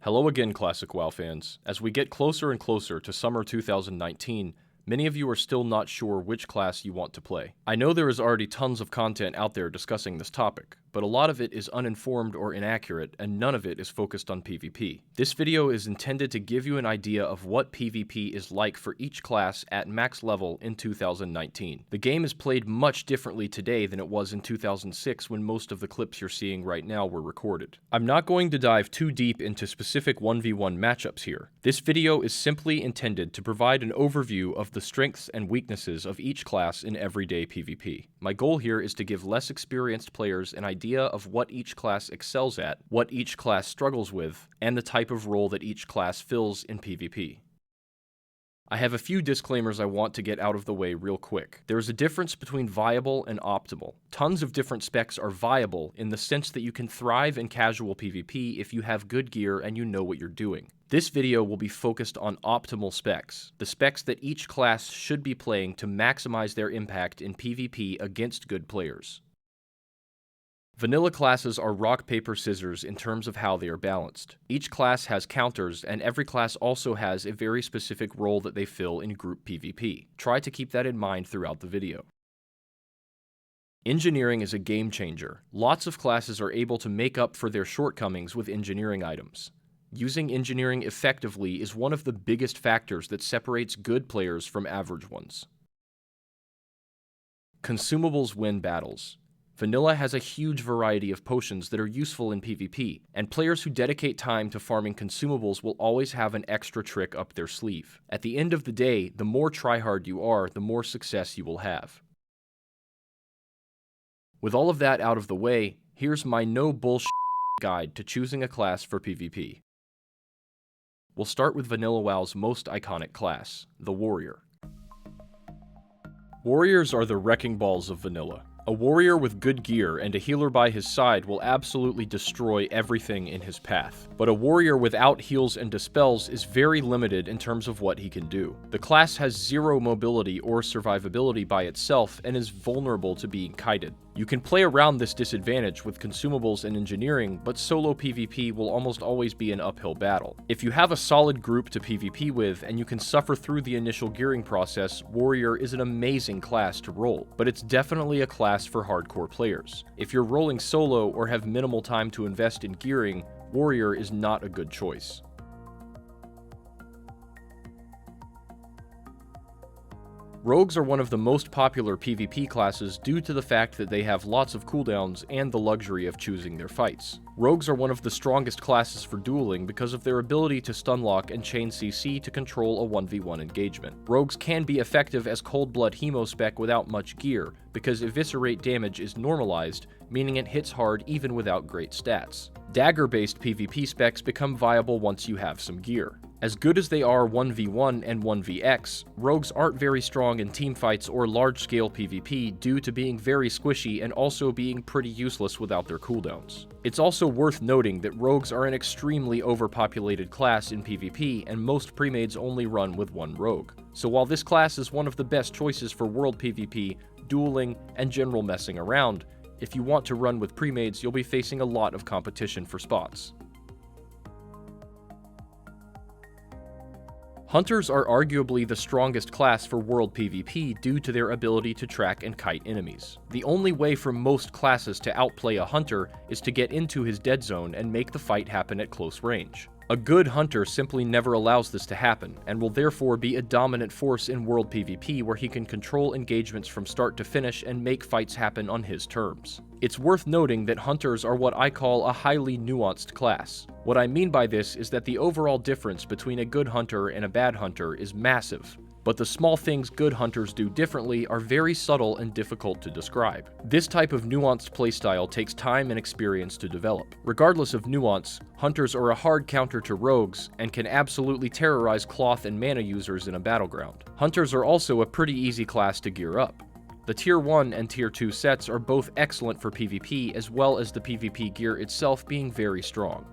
Hello again, Classic WoW fans. As we get closer and closer to summer 2019, many of you are still not sure which class you want to play. I know there is already tons of content out there discussing this topic, but a lot of it is uninformed or inaccurate, and none of it is focused on PvP. This video is intended to give you an idea of what PvP is like for each class at max level in 2019. The game is played much differently today than it was in 2006 when most of the clips you're seeing right now were recorded. I'm not going to dive too deep into specific 1v1 matchups here. This video is simply intended to provide an overview of the strengths and weaknesses of each class in everyday PvP. My goal here is to give less experienced players an idea of what each class excels at, what each class struggles with, and the type of role that each class fills in PvP. I have a few disclaimers I want to get out of the way real quick. There is a difference between viable and optimal. Tons of different specs are viable in the sense that you can thrive in casual PvP if you have good gear and you know what you're doing. This video will be focused on optimal specs, the specs that each class should be playing to maximize their impact in PvP against good players. Vanilla classes are rock, paper, scissors in terms of how they are balanced. Each class has counters, and every class also has a very specific role that they fill in group PvP. Try to keep that in mind throughout the video. Engineering is a game changer. Lots of classes are able to make up for their shortcomings with engineering items. Using engineering effectively is one of the biggest factors that separates good players from average ones. Consumables win battles. Vanilla has a huge variety of potions that are useful in PvP, and players who dedicate time to farming consumables will always have an extra trick up their sleeve. At the end of the day, the more tryhard you are, the more success you will have. With all of that out of the way, here's my no bullshit guide to choosing a class for PvP. We'll start with Vanilla WoW's most iconic class, the Warrior. Warriors are the wrecking balls of Vanilla. A warrior with good gear and a healer by his side will absolutely destroy everything in his path. But a warrior without heals and dispels is very limited in terms of what he can do. The class has zero mobility or survivability by itself and is vulnerable to being kited. You can play around this disadvantage with consumables and engineering, but solo PvP will almost always be an uphill battle. If you have a solid group to PvP with and you can suffer through the initial gearing process, Warrior is an amazing class to roll, but it's definitely a class for hardcore players. If you're rolling solo or have minimal time to invest in gearing, Warrior is not a good choice. Rogues are one of the most popular PvP classes due to the fact that they have lots of cooldowns and the luxury of choosing their fights. Rogues are one of the strongest classes for dueling because of their ability to stunlock and chain CC to control a 1v1 engagement. Rogues can be effective as cold blood hemo spec without much gear, because eviscerate damage is normalized, meaning it hits hard even without great stats. Dagger-based PvP specs become viable once you have some gear. As good as they are 1v1 and 1vx, rogues aren't very strong in teamfights or large-scale PvP due to being very squishy and also being pretty useless without their cooldowns. It's also worth noting that rogues are an extremely overpopulated class in PvP, and most premades only run with one rogue. So while this class is one of the best choices for world PvP, dueling, and general messing around, if you want to run with premades, you'll be facing a lot of competition for spots. Hunters are arguably the strongest class for world PvP due to their ability to track and kite enemies. The only way for most classes to outplay a hunter is to get into his dead zone and make the fight happen at close range. A good hunter simply never allows this to happen, and will therefore be a dominant force in world PvP where he can control engagements from start to finish and make fights happen on his terms. It's worth noting that hunters are what I call a highly nuanced class. What I mean by this is that the overall difference between a good hunter and a bad hunter is massive, but the small things good hunters do differently are very subtle and difficult to describe. This type of nuanced playstyle takes time and experience to develop. Regardless of nuance, hunters are a hard counter to rogues and can absolutely terrorize cloth and mana users in a battleground. Hunters are also a pretty easy class to gear up. The Tier 1 and Tier 2 sets are both excellent for PvP, as well as the PvP gear itself being very strong.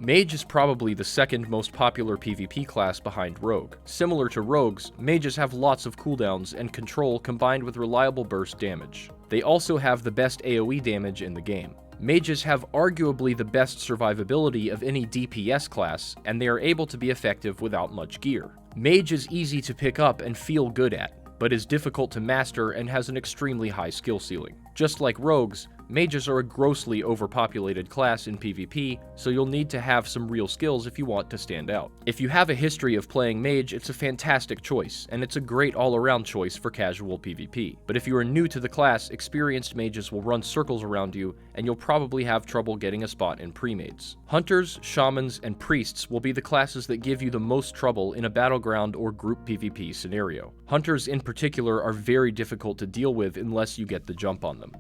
Mage is probably the second most popular PvP class behind Rogue. Similar to Rogues, Mages have lots of cooldowns and control combined with reliable burst damage. They also have the best AoE damage in the game. Mages have arguably the best survivability of any DPS class, and they are able to be effective without much gear. Mage is easy to pick up and feel good at, but is difficult to master and has an extremely high skill ceiling. Just like rogues, mages are a grossly overpopulated class in PvP, so you'll need to have some real skills if you want to stand out. If you have a history of playing mage, it's a fantastic choice, and it's a great all-around choice for casual PvP. But if you are new to the class, experienced mages will run circles around you, and you'll probably have trouble getting a spot in pre-mades. Hunters, shamans, and priests will be the classes that give you the most trouble in a battleground or group PvP scenario. Hunters in particular are very difficult to deal with unless you get the jump on them.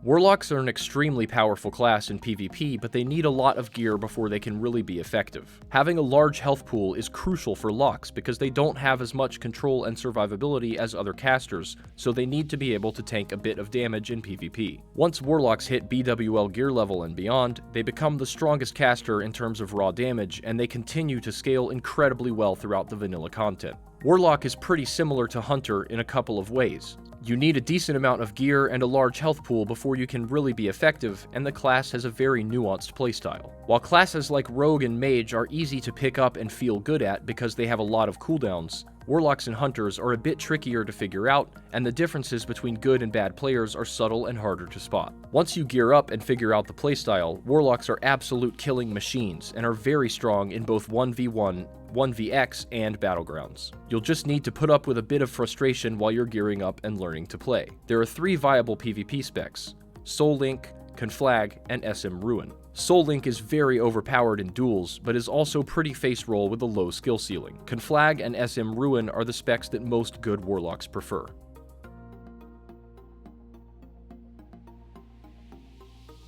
Warlocks are an extremely powerful class in PvP, but they need a lot of gear before they can really be effective. Having a large health pool is crucial for locks because they don't have as much control and survivability as other casters, so they need to be able to tank a bit of damage in PvP. Once Warlocks hit BWL gear level and beyond, they become the strongest caster in terms of raw damage, and they continue to scale incredibly well throughout the vanilla content. Warlock is pretty similar to Hunter in a couple of ways. You need a decent amount of gear and a large health pool before you can really be effective, and the class has a very nuanced playstyle. While classes like Rogue and Mage are easy to pick up and feel good at because they have a lot of cooldowns, Warlocks and Hunters are a bit trickier to figure out, and the differences between good and bad players are subtle and harder to spot. Once you gear up and figure out the playstyle, Warlocks are absolute killing machines and are very strong in both 1v1, 1vx, and battlegrounds. You'll just need to put up with a bit of frustration while you're gearing up and learning to play. There are 3 viable PvP specs: Soul Link, Conflag, and SM Ruin. Soul Link is very overpowered in duels, but is also pretty face roll with a low skill ceiling. Conflag and SM Ruin are the specs that most good Warlocks prefer.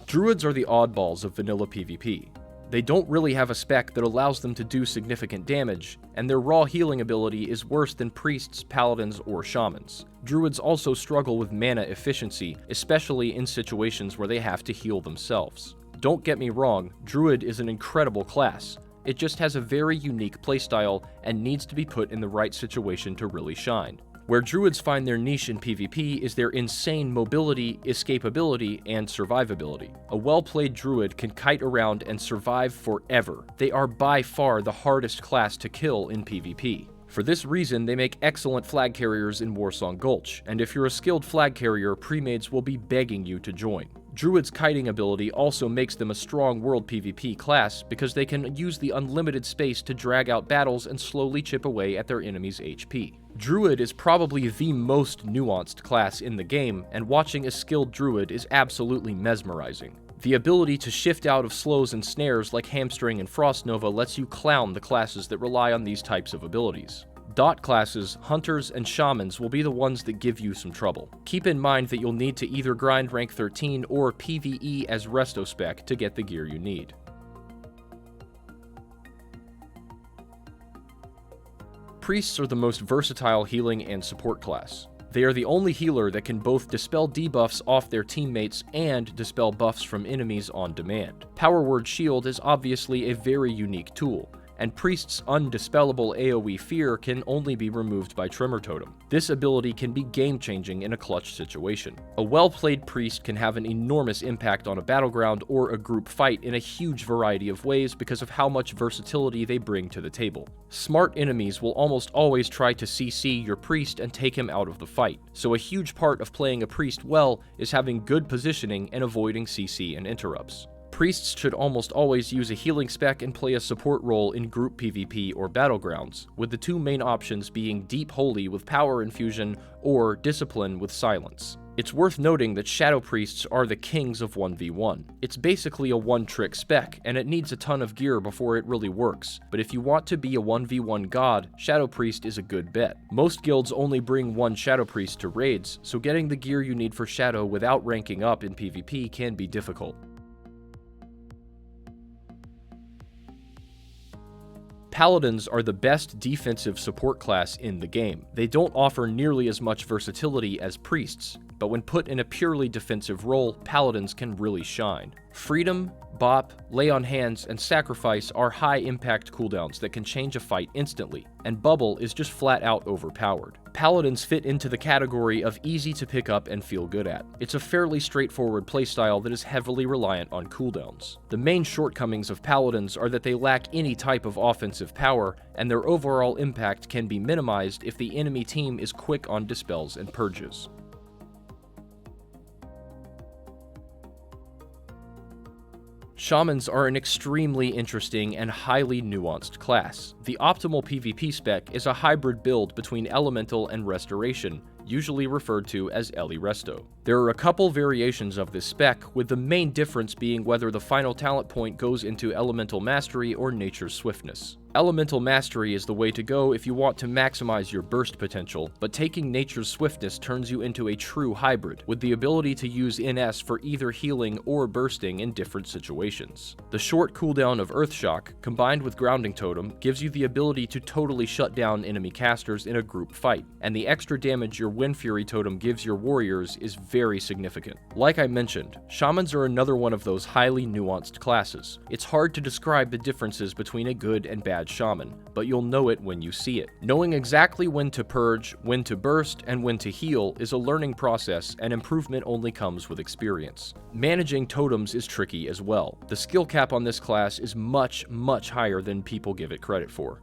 Druids are the oddballs of vanilla PvP. They don't really have a spec that allows them to do significant damage, and their raw healing ability is worse than priests, paladins, or shamans. Druids also struggle with mana efficiency, especially in situations where they have to heal themselves. Don't get me wrong, Druid is an incredible class. It just has a very unique playstyle and needs to be put in the right situation to really shine. Where Druids find their niche in PvP is their insane mobility, escapability, and survivability. A well-played Druid can kite around and survive forever. They are by far the hardest class to kill in PvP. For this reason, they make excellent flag carriers in Warsong Gulch, and if you're a skilled flag carrier, premades will be begging you to join. Druid's kiting ability also makes them a strong world PvP class because they can use the unlimited space to drag out battles and slowly chip away at their enemy's HP. Druid is probably the most nuanced class in the game, and watching a skilled Druid is absolutely mesmerizing. The ability to shift out of slows and snares like Hamstring and Frost Nova lets you clown the classes that rely on these types of abilities. Dot classes, Hunters, and Shamans will be the ones that give you some trouble. Keep in mind that you'll need to either grind rank 13 or PvE as Resto spec to get the gear you need. Priests are the most versatile healing and support class. They are the only healer that can both dispel debuffs off their teammates and dispel buffs from enemies on demand. Power Word Shield is obviously a very unique tool, and Priest's undispellable AoE fear can only be removed by Tremor Totem. This ability can be game-changing in a clutch situation. A well-played Priest can have an enormous impact on a battleground or a group fight in a huge variety of ways because of how much versatility they bring to the table. Smart enemies will almost always try to CC your Priest and take him out of the fight, so a huge part of playing a Priest well is having good positioning and avoiding CC and interrupts. Priests should almost always use a healing spec and play a support role in group PvP or battlegrounds, with the 2 main options being Deep Holy with power infusion or Discipline with silence. It's worth noting that Shadow Priests are the kings of 1v1. It's basically a one-trick spec, and it needs a ton of gear before it really works, but if you want to be a 1v1 god, Shadow Priest is a good bet. Most guilds only bring 1 Shadow Priest to raids, so getting the gear you need for Shadow without ranking up in PvP can be difficult. Paladins are the best defensive support class in the game. They don't offer nearly as much versatility as Priests, but when put in a purely defensive role, Paladins can really shine. Freedom, Bop, Lay on Hands, and Sacrifice are high-impact cooldowns that can change a fight instantly, and Bubble is just flat-out overpowered. Paladins fit into the category of easy to pick up and feel good at. It's a fairly straightforward playstyle that is heavily reliant on cooldowns. The main shortcomings of Paladins are that they lack any type of offensive power, and their overall impact can be minimized if the enemy team is quick on dispels and purges. Shamans are an extremely interesting and highly nuanced class. The optimal PvP spec is a hybrid build between Elemental and Restoration, usually referred to as Eli Resto. There are a couple variations of this spec, with the main difference being whether the final talent point goes into Elemental Mastery or Nature's Swiftness. Elemental Mastery is the way to go if you want to maximize your burst potential, but taking Nature's Swiftness turns you into a true hybrid, with the ability to use NS for either healing or bursting in different situations. The short cooldown of Earthshock, combined with Grounding Totem, gives you the ability to totally shut down enemy casters in a group fight, and the extra damage your Wind Fury Totem gives your warriors is very significant. Like I mentioned, Shamans are another one of those highly nuanced classes. It's hard to describe the differences between a good and bad Shaman, but you'll know it when you see it. Knowing exactly when to purge, when to burst, and when to heal is a learning process, and improvement only comes with experience. Managing totems is tricky as well. The skill cap on this class is much, much higher than people give it credit for.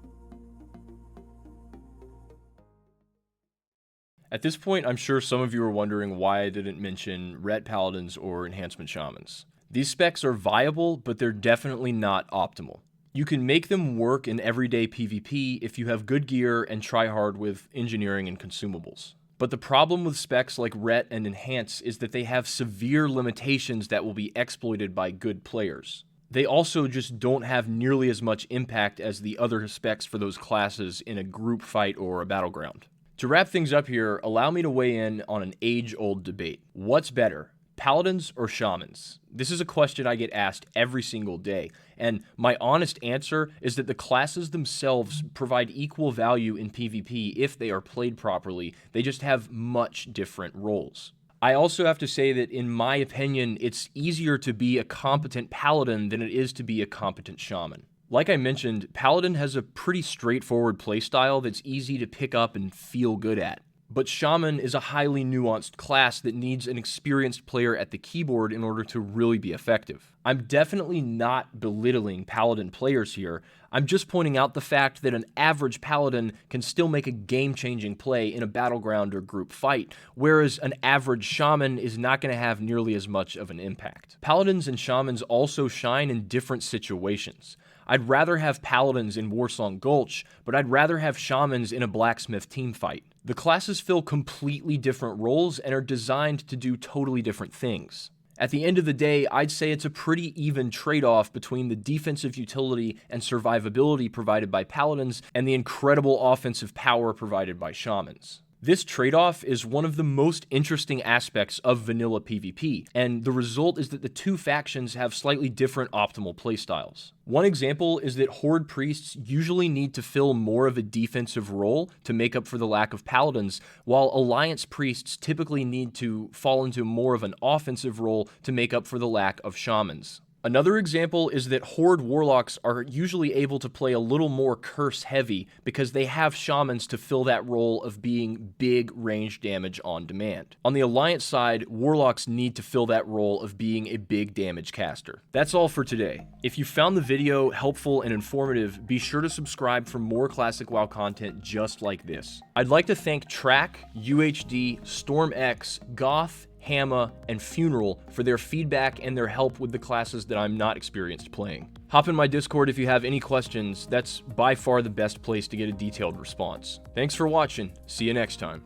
At this point, I'm sure some of you are wondering why I didn't mention Ret Paladins or Enhancement Shamans. These specs are viable, but they're definitely not optimal. You can make them work in everyday PvP if you have good gear and try hard with engineering and consumables. But the problem with specs like Ret and Enhance is that they have severe limitations that will be exploited by good players. They also just don't have nearly as much impact as the other specs for those classes in a group fight or a battleground. To wrap things up here, allow me to weigh in on an age-old debate. What's better, Paladins or Shamans? This is a question I get asked every single day, and my honest answer is that the classes themselves provide equal value in PvP if they are played properly. They just have much different roles. I also have to say that, in my opinion, it's easier to be a competent Paladin than it is to be a competent Shaman. Like I mentioned, Paladin has a pretty straightforward playstyle that's easy to pick up and feel good at. But Shaman is a highly nuanced class that needs an experienced player at the keyboard in order to really be effective. I'm definitely not belittling Paladin players here. I'm just pointing out the fact that an average Paladin can still make a game-changing play in a battleground or group fight, whereas an average Shaman is not going to have nearly as much of an impact. Paladins and Shamans also shine in different situations. I'd rather have Paladins in Warsong Gulch, but I'd rather have Shamans in a Blacksmith teamfight. The classes fill completely different roles and are designed to do totally different things. At the end of the day, I'd say it's a pretty even trade-off between the defensive utility and survivability provided by Paladins and the incredible offensive power provided by Shamans. This trade-off is one of the most interesting aspects of vanilla PvP, and the result is that the two factions have slightly different optimal playstyles. One example is that Horde Priests usually need to fill more of a defensive role to make up for the lack of Paladins, while Alliance Priests typically need to fall into more of an offensive role to make up for the lack of Shamans. Another example is that Horde Warlocks are usually able to play a little more curse heavy because they have Shamans to fill that role of being big range damage on demand. On the Alliance side, Warlocks need to fill that role of being a big damage caster. That's all for today. If you found the video helpful and informative, be sure to subscribe for more classic WoW content just like this. I'd like to thank Track, UHD, StormX, Goth, Hamma, and Funeral for their feedback and their help with the classes that I'm not experienced playing. Hop in my Discord if you have any questions. That's by far the best place to get a detailed response. Thanks for watching. See you next time.